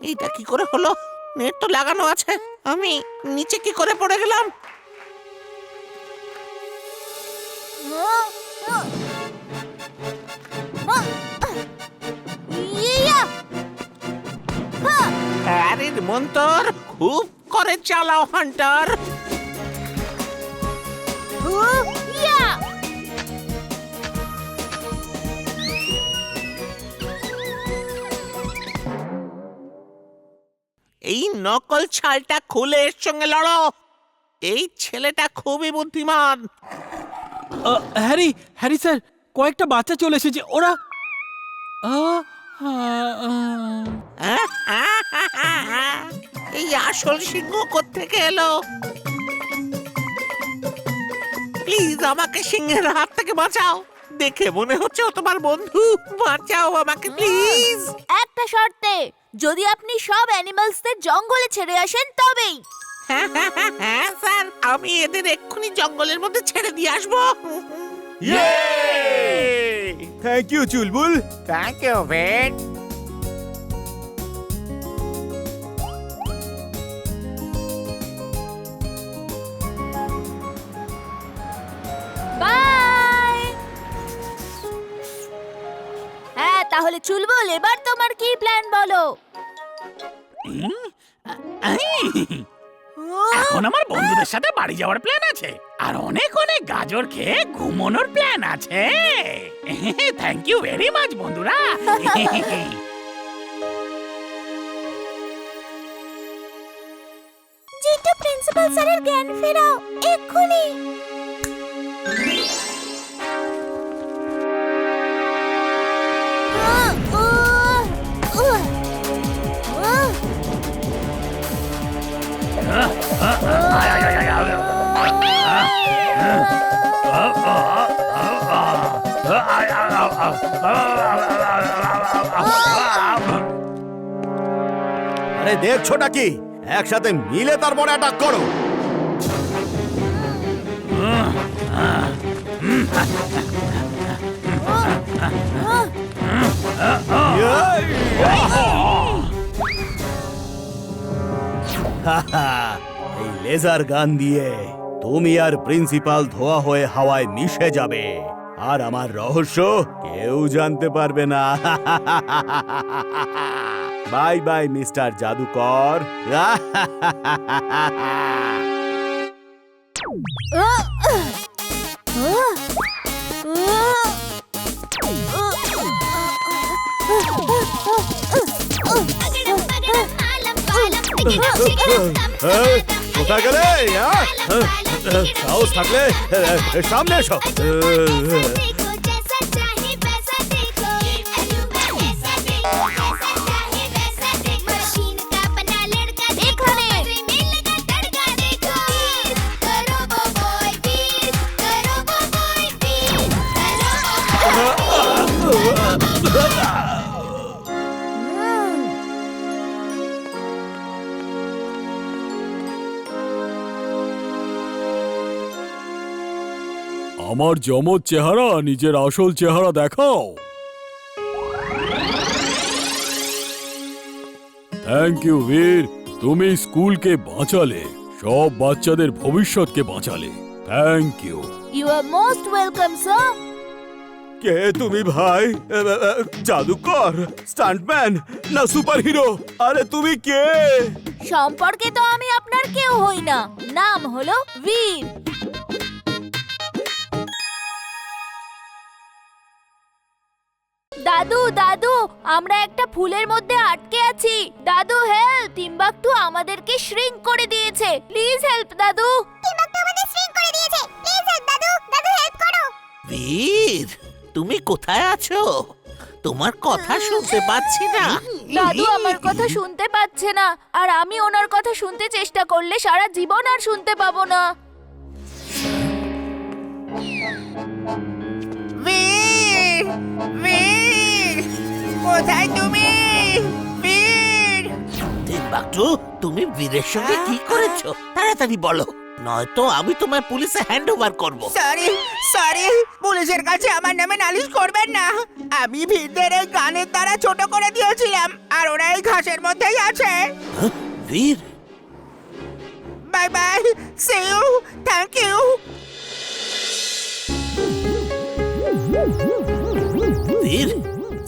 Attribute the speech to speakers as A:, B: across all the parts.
A: এইটা কি করে হলো? নেট তো লাগানো আছে, আমি নিচে কি করে পড়ে গেলাম? আরে মন্তর খুব করে চালাও হান্টার। এই নকল ছালটা খুলে এর সঙ্গে লড়ো। এই ছেলেটা খুবই বুদ্ধিমান।
B: হ্যারি হ্যারি স্যার, কয়েকটা বাচ্চা চলে এসেছে। ওরা
A: এই আসল সিংহ কোত্থেকে এলো? প্লিজ আমাকে সিংহের হাত থেকে বাঁচাও। দেখে মনে হচ্ছে ও তোমার বন্ধু। বাঁচাও আমাকে প্লিজ।
C: একটা শর্তে, যদি আপনি সব অ্যানিমালসদের জঙ্গলে ছেড়ে আসেন তবেই।
A: হ্যাঁ স্যার, আমি এদের এক্ষুনি জঙ্গলের মধ্যে ছেড়ে দিয়ে আসবো।
D: Thank you Chulbul.
A: Thank you vet.
C: Bye. হ্যাঁ, তাহলে চুলবুল, এবার তোমার কি প্ল্যান বলো?
E: এখন আমার বন্ধুদের সাথে বাড়ি যাওয়ার প্ল্যান আছে, আর অনেক অনেক গাজর খেয়ে ঘুমানোর প্ল্যান আছে। থ্যাংক ইউ ভেরি মাচ বন্ধুরা।
C: জিতু, প্রিন্সিপাল স্যারের জ্ঞান ফেরাও এক্ষুনি।
D: আরে দেখছোটা কি? একসাথে মিলে তারপরে অ্যাটাক করো। এই লেজার গান দিয়ে তুমি আর প্রিন্সিপাল ধোয়া হয়ে হাওয়ায় মিশে যাবে, আর আমার রহস্য কেউ জানতে পারবে না। বাই বাই মিস্টার জাদুকর। কোথায় গেলে? সাহস থাকলে সামনে এসো।
B: আমার জমজ চেহারা, নিজের আসল চেহারা দেখাও। থ্যাংক ইউ বীর, তুমি স্কুলকে বাঁচালে, সব বাচ্চাদের ভবিষ্যৎকে বাঁচালে। Thank you.
C: You are most welcome sir.
D: কে তুমি ভাই? জাদুকর, স্টান্টম্যান না সুপার হিরো? আরে তুমি কে?
C: সম্পর্কে তো আমি আপনার কেউ হই না, নাম হলো বীর। দাদু দাদু, আমরা একটা ফুলের মধ্যে আটকে আছি। দাদু হেল্প, টিম্বাকটু আমাদেরকে শ্রিঙ্ক করে দিয়েছে। প্লিজ হেল্প দাদু। টিম্বাকটু আমাদের শ্রিঙ্ক করে দিয়েছে। প্লিজ হেল্প দাদু। দাদু হেল্প করো।
A: বীর, তুমি কোথায় আছো? তোমার কথা শুনতে পাচ্ছি না।
C: দাদু আমার কথা শুনতে পাচ্ছে না, আর আমি ওনার কথা শুনতে চেষ্টা করলে সারা জীবন আর শুনতে পাবো না।
A: বীর, বীর, কোথায় তুমি? বীর, টিম্বাকটু, তুমি বীরের সঙ্গে কি করেছো? তাড়াতাড়ি বলো। নয়তো আমি তোমায় পুলিশে হ্যান্ড ওভার করবো।
F: সরি সরি, পুলিশের কাছে আমার নামে নালিশ করবেন না। আমি ভিড়দের এই গানের দ্বারা ছোট করে দিয়েছিলাম, আর ওরা এই ঘাসের মধ্যেই আছে।
A: হ্যাঁ, বীর,
F: bye bye, see you, thank you.
A: বীর,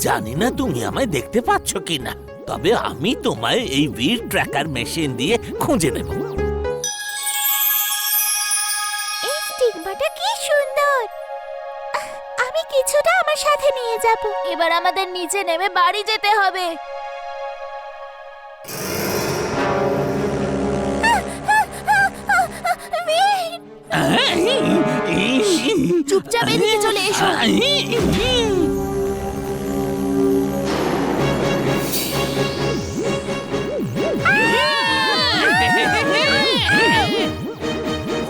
A: জানি না তুমি আমায় দেখতে পাচ্ছ কিনা, তবে আমি তোমায় এই বীর ট্র্যাকার মেশিন দিয়ে খুঁজে নেব।
C: এই স্টিগমাটা কি সুন্দর। আমি কিছুটা আমার সাথে নিয়ে যাব। এবার আমাদের নিচে নেমে বাড়ি যেতে হবে। চুপচাপ এদিকে চলে এসো।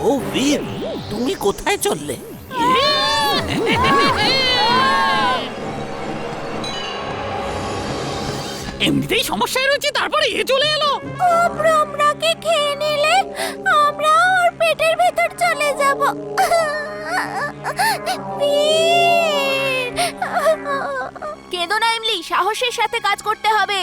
A: ও বীর, তুমি কোথায় চললে?
E: এমনিতেই সমস্যায় রয়েছে, তারপরে এ চলে এলো।
C: ও ব্রহ্মাকে খেয়ে নিলে আমরা ওর পেটের ভেতর চলে যাব। কেঁদো না এমলি, সাহসের সাথে কাজ করতে হবে।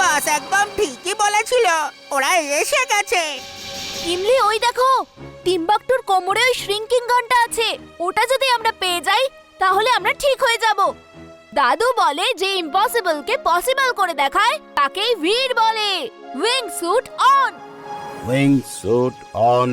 F: বাস একদম ঠিকই বলেছিল, ওরা এসে গেছে।
C: ইমলি, ওই দেখো, টিম্বাকটুর কোমরে ওই শ্রিঙ্কিং গানটা আছে। ওটা যদি আমরা পেয়ে যাই তাহলে আমরা ঠিক হয়ে যাব। দাদু বলে যে ইম্পসিবলকে পসিবল করে দেখায় তাকেই বীর বলে। Wing suit on.
D: Wing suit on.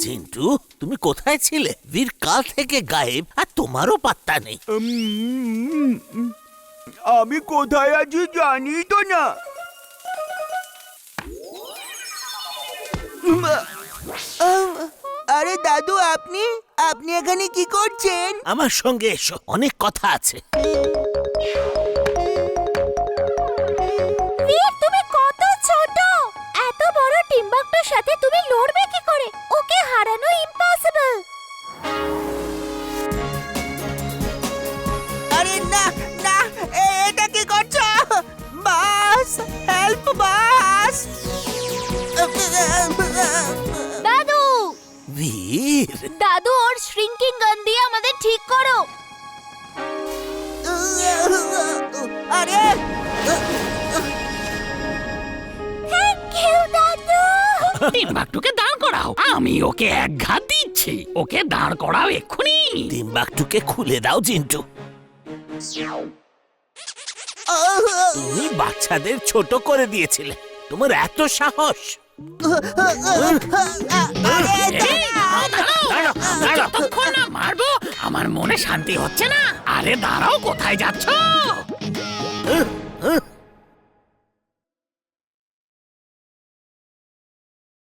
A: Jintu, তুমি কোথায় ছিলে? বীর কাল থেকে গায়েব, আর তোমারও পাত্তা নেই।
F: আমি কোথায় আছি জানি তো না। আরে দাদু, আপনি আপনি এখানে কি করছেন?
A: আমার সঙ্গে এসো, অনেক কথা আছে।
C: বীর, তুমি কত ছোট। এত বড় টিম্বাকটুর সাথে তুমি লড়বে কি করে? ওকে হারানো ইম্পসিবল।
F: আরে না না, এটা কি করছো? বাস, হেল্প বাস।
C: দাদু,
A: বীর,
C: দাদু, ওর শ্রিঙ্কিং গান দিয়ে আমাদের ঠিক করো।
F: আরে
C: থ্যাংক ইউ দাদু।
E: টিম্বাকটুকে দাঁড় করাও, আমি ওকে এক ঘাত দিচ্ছি। ওকে দাঁড় করাও এক্ষুনি।
A: টিম্বাকটুকে খুলে দাও জিন্টু। তুমি বাচ্চাদের ছোট করে দিয়েছিলে, তোমার এত সাহস?
E: এই, দাঁড়াও, যতক্ষণ না মারবো আমার মনে শান্তি হচ্ছে না। আরে দাঁড়াও, কোথায় যাচ্ছ?